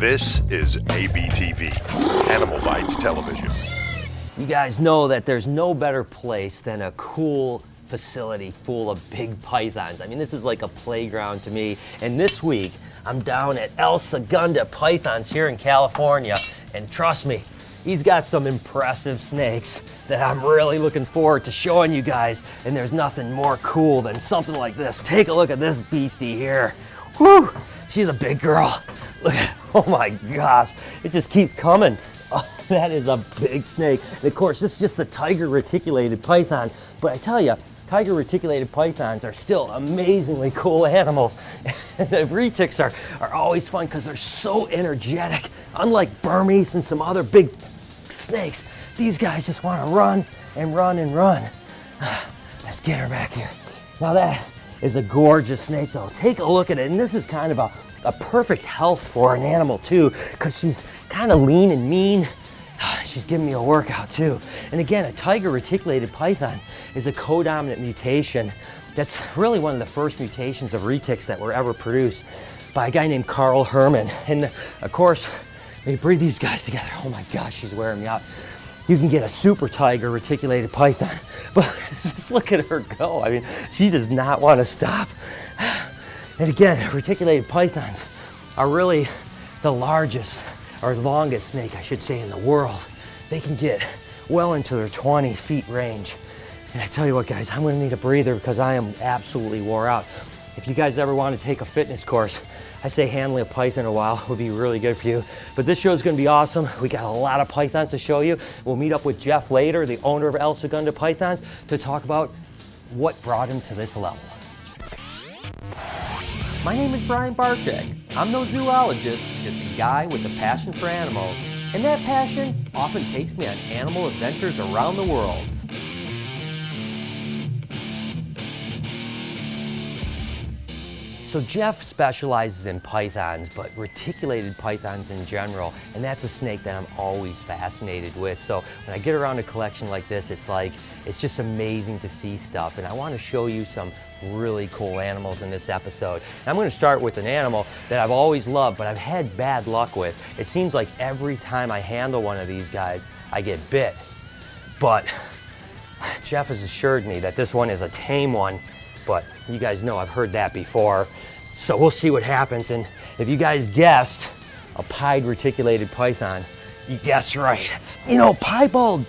This is ABTV, Animal Bites Television. You guys know that there's no better place than a cool facility full of big pythons. I mean, this is like a playground to me. And this week, I'm down at El Segundo Pythons here in California. And trust me, he's got some impressive snakes that I'm really looking forward to showing you guys. And there's nothing more cool than something like this. Take a look at this beastie here. Whew, she's a big girl. Look at, oh my gosh, it just keeps coming. Oh, that is a big snake. And of course, this is just a tiger reticulated python. But I tell you, tiger reticulated pythons are still amazingly cool animals. And the retics are always fun because they're so energetic. Unlike Burmese and some other big snakes, these guys just want to run and run and run. Let's get her back here. Now that is a gorgeous snake though. Take a look at it. And this is kind of a perfect health for an animal too, because she's kind of lean and mean. She's giving me a workout too. And again, a tiger reticulated python is a codominant mutation. That's really one of the first mutations of retics that were ever produced by a guy named Carl Herman. And of course, when you breed these guys together, oh my gosh, she's wearing me out. You can get a super tiger reticulated python. But just look at her go. I mean, she does not want to stop. And again, reticulated pythons are really the largest or longest snake, I should say, in the world. They can get well into their 20 feet range. And I tell you what, guys, I'm gonna need a breather because I am absolutely wore out. If you guys ever want to take a fitness course, I say handling a python a while would be really good for you. But this show is gonna be awesome. We got a lot of pythons to show you. We'll meet up with Jeff later, the owner of El Segundo Pythons, to talk about what brought him to this level. My name is Brian Barczyk. I'm no zoologist, just a guy with a passion for animals. And that passion often takes me on animal adventures around the world. So Jeff specializes in pythons, but reticulated pythons in general, and that's a snake that I'm always fascinated with. So when I get around a collection like this, it's just amazing to see stuff, and I want to show you some really cool animals in this episode. And I'm going to start with an animal that I've always loved, but I've had bad luck with. It seems like every time I handle one of these guys, I get bit. But Jeff has assured me that this one is a tame one, but you guys know I've heard that before. So we'll see what happens. And if you guys guessed a pied reticulated python, you guessed right. You know, piebald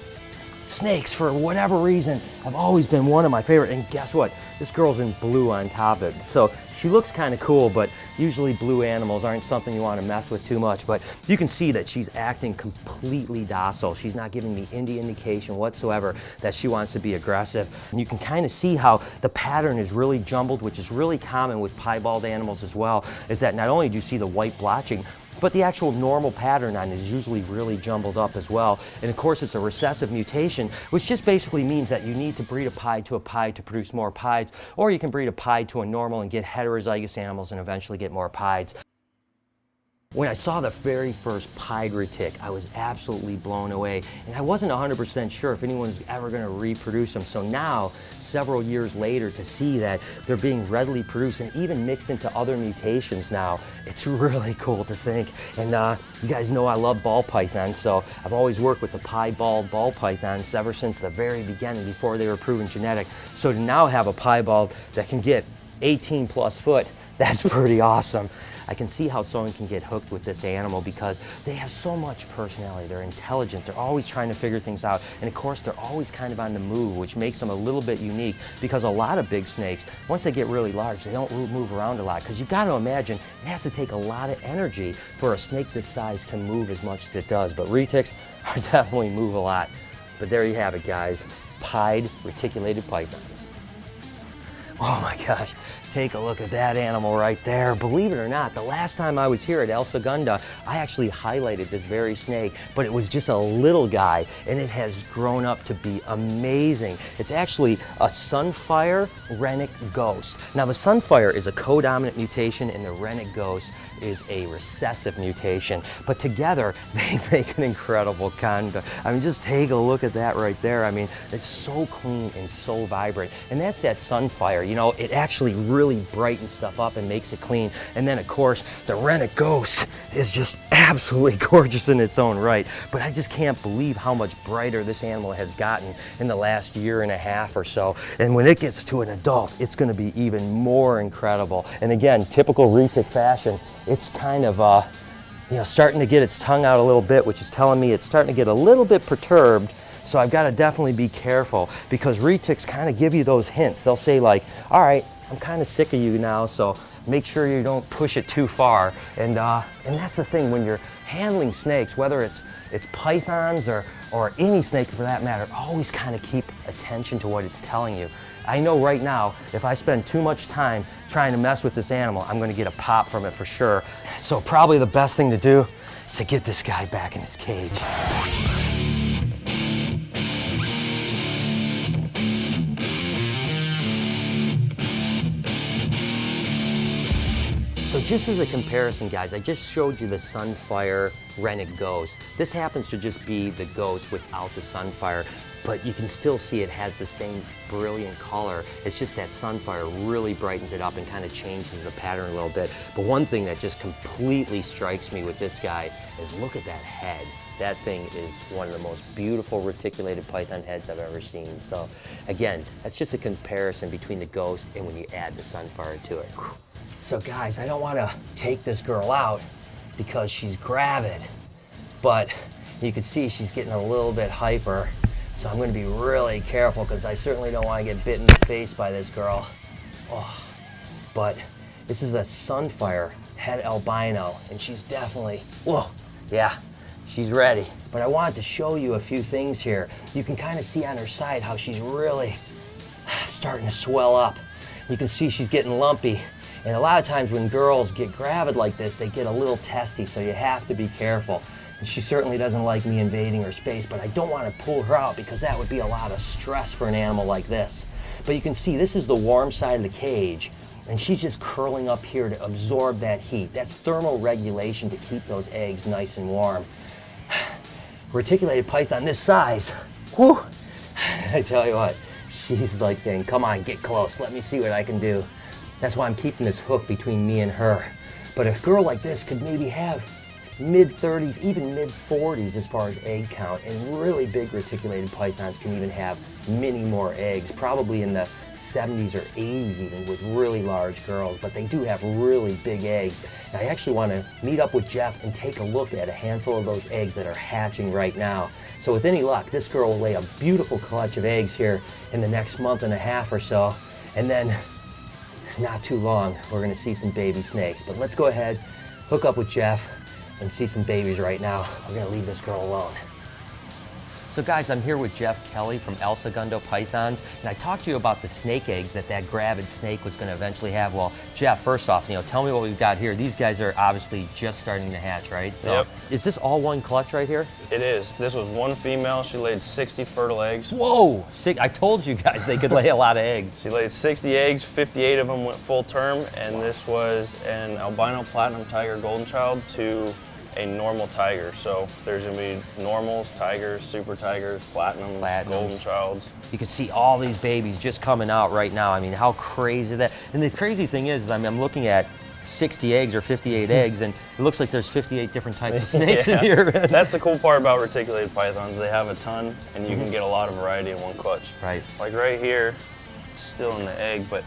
snakes, for whatever reason, have always been one of my favorite. And guess what? This girl's in blue on top of it. So she looks kind of cool, but usually blue animals aren't something you want to mess with too much. But you can see that she's acting completely docile. She's not giving me any indication whatsoever that she wants to be aggressive. And you can kind of see how the pattern is really jumbled, which is really common with piebald animals as well, is that not only do you see the white blotching, but the actual normal pattern on it is usually really jumbled up as well. And of course, it's a recessive mutation, which just basically means that you need to breed a pied to produce more pieds, or you can breed a pied to a normal and get heterozygous animals and eventually get more pieds. When I saw the very first pied retic, I was absolutely blown away, and I wasn't 100% sure if anyone was ever going to reproduce them. So now, several years later, to see that they're being readily produced and even mixed into other mutations now, it's really cool to think. And you guys know I love ball pythons, so I've always worked with the piebald ball pythons ever since the very beginning, before they were proven genetic. So to now have a piebald that can get 18 plus foot, that's pretty awesome. I can see how someone can get hooked with this animal because they have so much personality. They're intelligent. They're always trying to figure things out. And of course, they're always kind of on the move, which makes them a little bit unique because a lot of big snakes, once they get really large, they don't move around a lot. Because you've got to imagine, it has to take a lot of energy for a snake this size to move as much as it does. But retics definitely move a lot. But there you have it, guys. Pied reticulated pythons. Oh my gosh, take a look at that animal right there. Believe it or not, the last time I was here at El Segundo, I actually highlighted this very snake, but it was just a little guy, and it has grown up to be amazing. It's actually a sunfire rennet ghost. Now the sunfire is a codominant mutation, and the rennet ghost is a recessive mutation, but together they make an incredible condo. I mean, just take a look at that right there. I mean, it's so clean and so vibrant, and that's that sunfire. You know, it actually really brightens stuff up and makes it clean. And then of course, the rennet ghost is just absolutely gorgeous in its own right. But I just can't believe how much brighter this animal has gotten in the last year and a half or so. And when it gets to an adult, it's gonna be even more incredible. And again, typical retic fashion, it's kind of, you know, starting to get its tongue out a little bit, which is telling me it's starting to get a little bit perturbed. So I've got to definitely be careful, because retics kind of give you those hints. They'll say like, all right, I'm kind of sick of you now, so make sure you don't push it too far. And that's the thing, when you're handling snakes, whether it's pythons or any snake for that matter, always kind of keep attention to what it's telling you. I know right now, if I spend too much time trying to mess with this animal, I'm going to get a pop from it for sure. So probably the best thing to do is to get this guy back in his cage. So just as a comparison, guys, I just showed you the Sunfire rennet ghost. This happens to just be the ghost without the Sunfire, but you can still see it has the same brilliant color. It's just that Sunfire really brightens it up and kind of changes the pattern a little bit. But one thing that just completely strikes me with this guy is look at that head. That thing is one of the most beautiful reticulated python heads I've ever seen. So again, that's just a comparison between the ghost and when you add the Sunfire to it. So guys, I don't want to take this girl out because she's gravid, but you can see she's getting a little bit hyper. So I'm going to be really careful, because I certainly don't want to get bit in the face by this girl. Oh, but this is a Sunfire het albino, and she's definitely, whoa, yeah, she's ready. But I wanted to show you a few things here. You can kind of see on her side how she's really starting to swell up. You can see she's getting lumpy. And a lot of times when girls get gravid like this, they get a little testy, so you have to be careful. And she certainly doesn't like me invading her space, but I don't want to pull her out, because that would be a lot of stress for an animal like this. But you can see this is the warm side of the cage, and she's just curling up here to absorb that heat. That's thermal regulation to keep those eggs nice and warm. Reticulated python this size, whew, I tell you what, she's like saying, come on, get close, let me see what I can do. That's why I'm keeping this hook between me and her. But a girl like this could maybe have mid-30s, even mid-40s as far as egg count, and really big reticulated pythons can even have many more eggs, probably in the 70s or 80s even, with really large girls, but they do have really big eggs. And I actually want to meet up with Jeff and take a look at a handful of those eggs that are hatching right now. So with any luck, this girl will lay a beautiful clutch of eggs here in the next month and a half or so, and then not too long, we're going to see some baby snakes. But let's go ahead, hook up with Jeff, and see some babies right now. We're going to leave this girl alone. So guys, I'm here with Jeff Kelly from El Segundo Pythons, and I talked to you about the snake eggs that gravid snake was going to eventually have. Well, Jeff, first off, tell me what we've got here. These guys are obviously just starting to hatch, right? So, yep. Is this all one clutch right here? It is. This was one female. She laid 60 fertile eggs. Whoa! I told you guys they could lay a lot of eggs. She laid 60 eggs, 58 of them went full term, and this was an albino platinum tiger golden child to a normal tiger. So there's gonna be normals, tigers, super tigers, platinums, golden childs. You can see all these babies just coming out right now. I mean, how crazy that. And the crazy thing is, I'm looking at 60 eggs or 58 eggs, and it looks like there's 58 different types of snakes in here. That's the cool part about reticulated pythons. They have a ton, and you can get a lot of variety in one clutch. Right. Like right here, still in the egg, but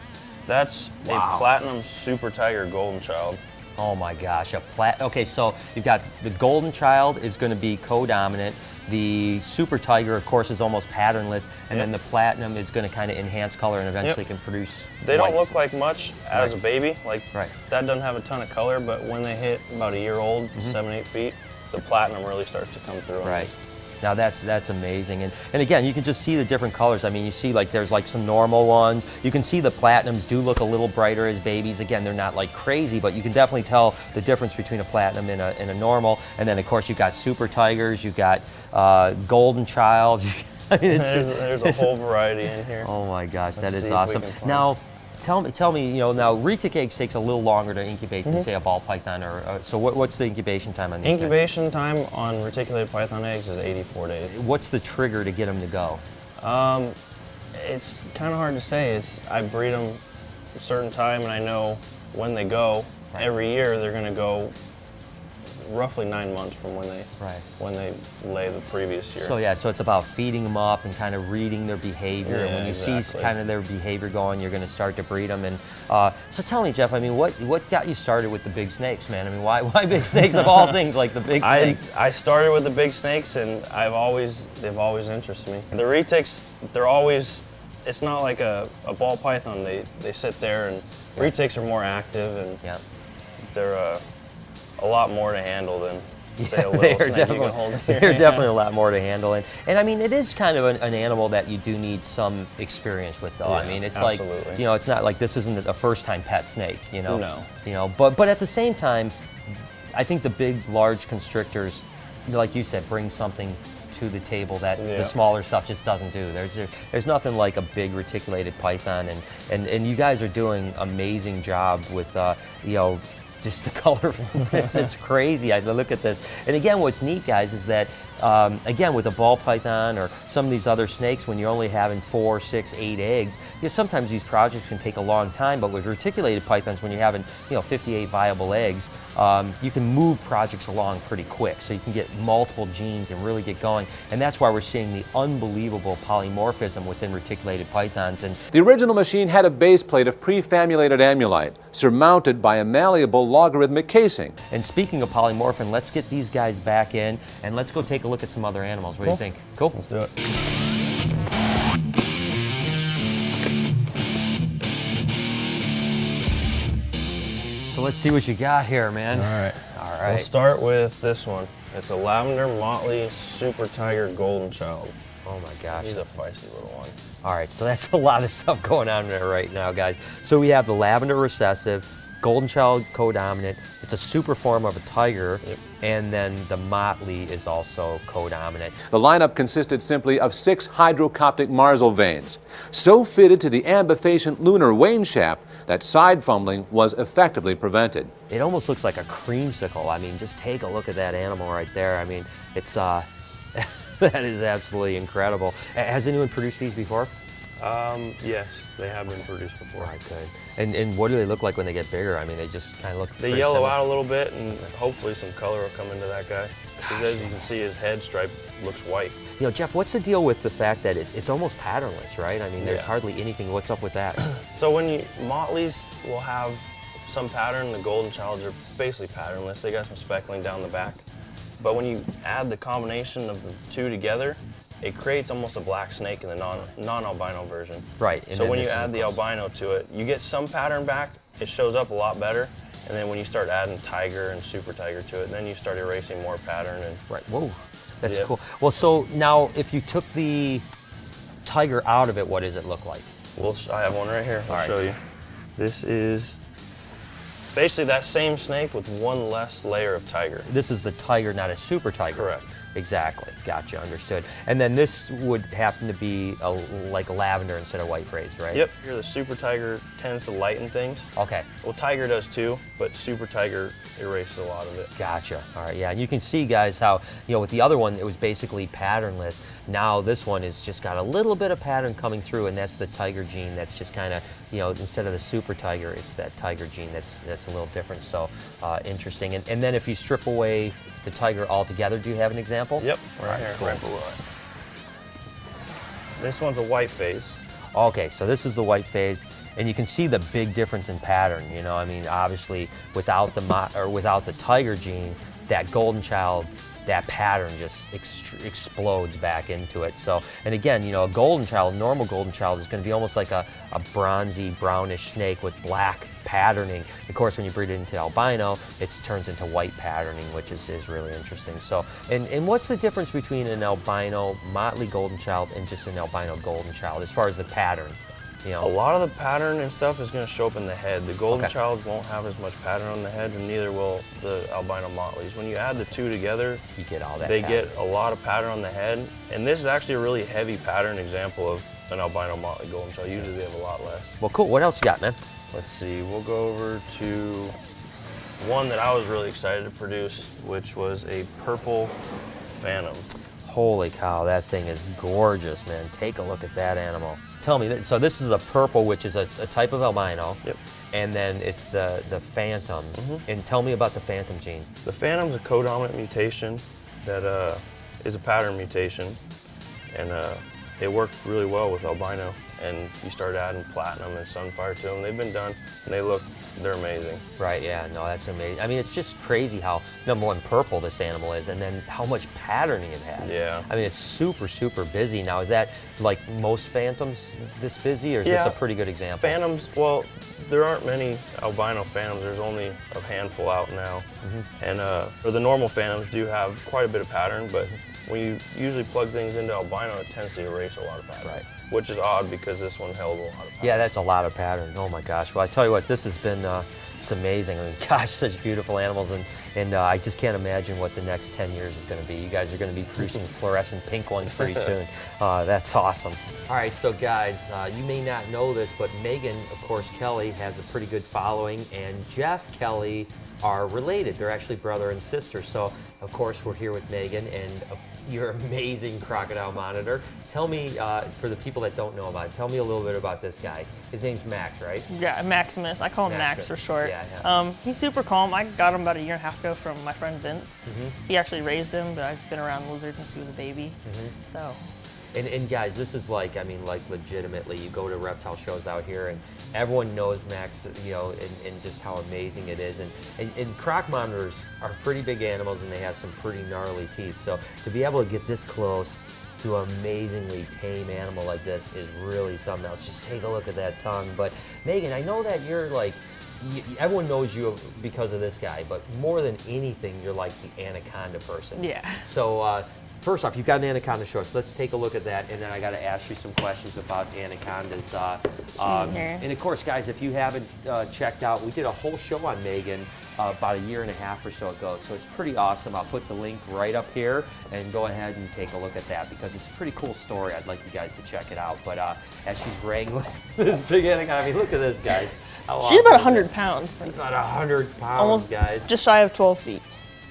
that's a platinum super tiger golden child. Oh my gosh, okay, so you've got the golden child is going to be co-dominant. The super tiger, of course, is almost patternless, and then the platinum is going to kind of enhance color and eventually can produce They don't whites. look like much as a baby. Like Right. that doesn't have a ton of color, but when they hit about a year old, 7-8 feet, the platinum really starts to come through. Right. Now that's amazing, and again, you can just see the different colors. I mean, you see like there's like some normal ones. You can see the platinums do look a little brighter as babies. Again, they're not like crazy, but you can definitely tell the difference between a platinum and a normal. And then of course you've got super tigers, you've got golden childs. I mean, there's a whole variety in here. Oh my gosh, that is see if we awesome. can find- Now, tell me, now retic eggs takes a little longer to incubate than say a ball python, or so what's the incubation time on these guys? Incubation time on reticulated python eggs is 84 days. What's the trigger to get them to go? It's kind of hard to say. I breed them a certain time, and I know when they go. Right. Every year they're going to go roughly 9 months from when they lay the previous year. So yeah, so it's about feeding them up and kind of reading their behavior. Yeah, and when you exactly. see kind of their behavior going, you're going to start to breed them. And so tell me, Jeff, I mean, what got you started with the big snakes, man? I mean, why big snakes of all things, like the big snakes? I started with the big snakes, and they've always interested me. The retics, it's not like a ball python. They sit there, and retics are more active, and they're a lot more to handle than, say, a little snake you can hold in your They're hand. definitely a lot more to handle. And I mean, it is kind of an animal that you do need some experience with, though. Yeah, I mean, it's absolutely. like, you know, it's not like this isn't a first-time pet snake, you know? No. You know, but at the same time, I think the big, large constrictors, like you said, bring something to the table that the smaller stuff just doesn't do. There's nothing like a big reticulated python, and you guys are doing amazing job with, you know, just the color. It's crazy. I look at this, and again, what's neat, guys, is that again, with a ball python or some of these other snakes, when you're only having 4, 6, 8 eggs, you know, sometimes these projects can take a long time. But with reticulated pythons, when you're having 58 viable eggs, you can move projects along pretty quick. So you can get multiple genes and really get going. And that's why we're seeing the unbelievable polymorphism within reticulated pythons. And The original machine had a base plate of prefamulated amulite, surmounted by a malleable logarithmic casing. And speaking of polymorphin, let's get these guys back in and let's go take a look at some other animals. What do you think? Cool. Let's do it. So let's see what you got here, man. All right. We'll start with this one. It's a lavender motley super tiger golden child. Oh my gosh. He's a feisty little one. All right, so that's a lot of stuff going on there right now, guys. So we have the lavender recessive, golden child codominant. It's a super form of a tiger, and then the motley is also codominant. The lineup consisted simply of 6 hydrocoptic marzal veins, so fitted to the ambifacient lunar wane shaft that side fumbling was effectively prevented. It almost looks like a creamsicle. I mean, just take a look at that animal right there. I mean, it's that is absolutely incredible. Has anyone produced these before? Yes, they have been produced before. All right, good. And what do they look like when they get bigger? I mean, they just kind of look They pretty yellow similar. out a little bit, and hopefully some color will come into that guy. Because as you can see, his head stripe looks white. You know, Jeff, what's the deal with the fact that it's almost patternless, right? I mean, there's Yeah. hardly anything. What's up with that? So when motleys will have some pattern, the golden childs are basically patternless. They got some speckling down the back. But when you add the combination of the two together, it creates almost a black snake in the non-albino version. Right. and So then when you this is add the close. albino to it, you get some pattern back, it shows up a lot better. And then when you start adding tiger and super tiger to it, then you start erasing more pattern. And Right. Whoa, that's Yep. cool. Well, so now if you took the tiger out of it, what does it look like? I have one right here. I'll All right. show you. This is basically that same snake with one less layer of tiger. This is the tiger, not a super tiger. Correct. Exactly. Gotcha. Understood. And then this would happen to be like a lavender instead of white phrase, right? Yep. Here, the super tiger tends to lighten things. Okay. Well, tiger does too, but super tiger erases a lot of it. Gotcha. All right. Yeah. And you can see, guys, how, you know, with the other one, it was basically patternless. Now this one is just got a little bit of pattern coming through, and that's the tiger gene. That's just kind of, you know, instead of the super tiger, it's that tiger gene that's a little different. So interesting. And then if you strip away the tiger altogether, do you have an example? Yep. Right here. cool. Right below it. This one's a white phase. Okay, so this is the white phase, and you can see the big difference in pattern. You know, I mean, obviously, without the tiger gene, that golden child, that pattern just explodes back into it. So, and again, you know, a golden child, normal golden child, is going to be almost like a bronzy, brownish snake with black patterning. Of course, when you breed it into albino, it turns into white patterning, which is really interesting. So, and what's the difference between an albino motley golden child and just an albino golden child as far as the pattern? You know, A lot of the pattern and stuff is going to show up in the head. The golden Okay. childs won't have as much pattern on the head, and neither will the albino motleys. When you add the two together, you get all that. they pattern. get a lot of pattern on the head. And this is actually a really heavy pattern example of an albino motley golden child. Usually they have a lot less. Well, cool. What else you got, man? Let's see, we'll go over to one that I was really excited to produce, which was a purple phantom. Holy cow, that thing is gorgeous, man. Take a look at that animal. tell me, so this is a purple, which is a type of albino. Yep. And then it's the phantom. And tell me about the phantom gene. The phantom's a codominant mutation that is a pattern mutation, and they work really well with albino. And you start adding platinum and sunfire to them. They've been done, and they're amazing. Right, yeah, no, that's amazing. I mean, it's just crazy how, number one, purple this animal is, and then how much patterning it has. Yeah. I mean, it's super, super busy. Now, is that like most phantoms this busy, or is this a pretty good example? Phantoms, well, there aren't many albino phantoms. There's only a handful out now. And or the normal phantoms do have quite a bit of pattern, but when you usually plug things into albino, it tends to erase a lot of pattern. Right. Which is odd because this one held a lot of pattern. Yeah, that's a lot of pattern. Oh my gosh. Well, I tell you what, this has been, it's amazing. I mean, gosh, such beautiful animals, and I just can't imagine what the next 10 years is going to be. You guys are going to be producing fluorescent pink ones pretty soon. That's awesome. All right, so guys, you may not know this, but Megan, of course, Kelly, has a pretty good following, and Jeff Kelly are related. They're actually brother and sister. So, of course, we're here with Megan and your amazing crocodile monitor. Tell me, for the people that don't know about it, tell me a little bit about this guy. His name's Max, right? Yeah, Maximus. I call him Max for short. Yeah. He's super calm. I got him about a year and a half ago from my friend Vince. He actually raised him, but I've been around lizards since he was a baby. So. And guys, this is like, I mean, like legitimately, you go to reptile shows out here and everyone knows Max, you know, and just how amazing it is. And croc monitors are pretty big animals and they have some pretty gnarly teeth. So to be able to get this close to an amazingly tame animal like this is really something else. Just take a look at that tongue. But Megan, I know that you're like, everyone knows you because of this guy, but more than anything, you're like the anaconda person. Yeah. So, first off, you've got an anaconda show, so let's take a look at that, and then I got to ask you some questions about anacondas. And of course, guys, if you haven't checked out, we did a whole show on Megan about a year and a half or so ago, so it's pretty awesome. I'll put the link right up here, and go ahead and take a look at that, because it's a pretty cool story. I'd like you guys to check it out. But as she's wrangling this big anaconda, I mean, look at this, guys. She's about 100 pounds. She's about 100 pounds, almost, guys. Just shy of 12 feet.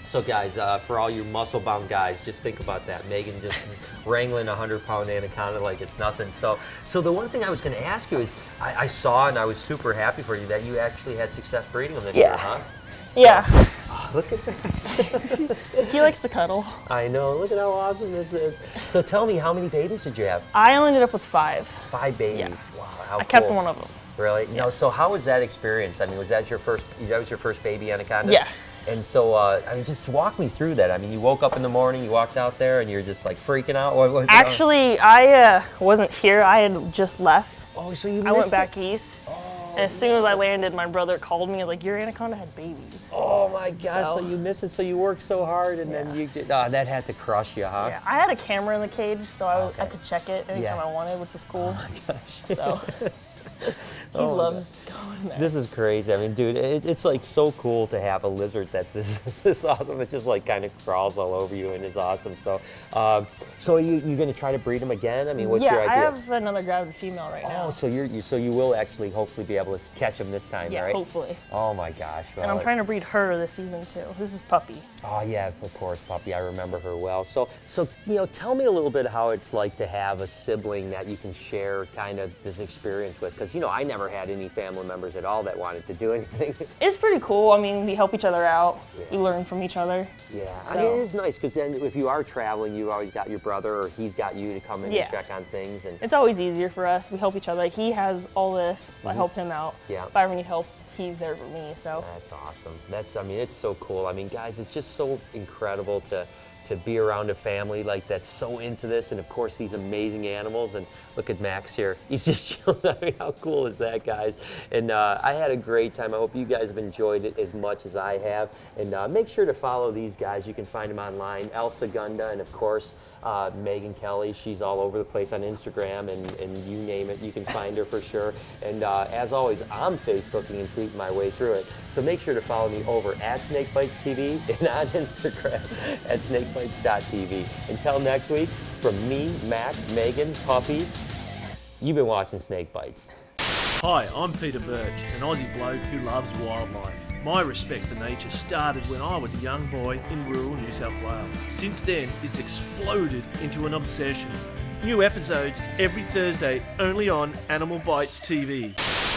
So guys, for all you muscle-bound guys, just think about that. Megan just wrangling a 100-pound anaconda like it's nothing. So the one thing I was going to ask you is, I saw and I was super happy for you that you actually had success breeding them this year, huh? So, yeah. Oh, look at that. He likes to cuddle. I know. Look at how awesome this is. So tell me, how many babies did you have? I only ended up with 5. 5 babies. Yeah. Wow. How I kept cool. one of them. Really? Yeah. No. So how was that experience? I mean, was that your first? That was your first baby anaconda? Yeah. And so, I mean, just walk me through that. I mean, you woke up in the morning, you walked out there, and you're just like freaking out. What was it? Actually, I wasn't here. I had just left. Oh, so you missed I went it? back east. And as soon as I landed, my brother called me. He was like, your anaconda had babies. Oh my gosh, so So- you missed it. So you worked so hard, and then you did, that had to crush you, huh? Yeah, I had a camera in the cage, so I could check it anytime Yeah. I wanted, which was cool. Oh my gosh. So he loves going there. This is crazy. I mean, dude, it's like so cool to have a lizard that this awesome. It just like kind of crawls all over you and is awesome. So, so are you going to try to breed them again? I mean, what's your idea? I have another gravid female right now. Oh, so you will actually hopefully be able to catch them this time, Yeah, right? hopefully. Oh my gosh. Well, And I'm trying to breed her this season too. This is Puppy. Oh yeah, of course, Puppy. I remember her well. So you know, tell me a little bit how it's like to have a sibling that you can share kind of this experience with, because you know, I never had any family members at all that wanted to do anything. It's pretty cool. I mean, we help each other out. Yeah. We learn from each other. Yeah, I So- mean, it is nice because then if you are traveling, you always got your brother or he's got you to come in Yeah. and check on things. And It's always easier for us. We help each other. Like, he has all this, so I help him out. Yeah. If I ever need help, he's there for me. So that's awesome. I mean, it's so cool. I mean, guys, it's just so incredible to be around a family like that's so into this, and of course these amazing animals. And look at Max here. He's just chilling. I mean, how cool is that, guys? And I had a great time. I hope you guys have enjoyed it as much as I have. And make sure to follow these guys. You can find them online, Elsa Gunda, and of course Megan Kelly. She's all over the place on Instagram, and you name it, you can find her for sure. And as always, I'm Facebooking and tweeting my way through it. So make sure to follow me over at SnakeBytesTV and on Instagram at SnakeBytes.tv. Until next week, from me, Max, Megan, Puppy, you've been watching Snake Bites. Hi, I'm Peter Birch, an Aussie bloke who loves wildlife. My respect for nature started when I was a young boy in rural New South Wales. Since then, it's exploded into an obsession. New episodes every Thursday only on Animal Bites TV.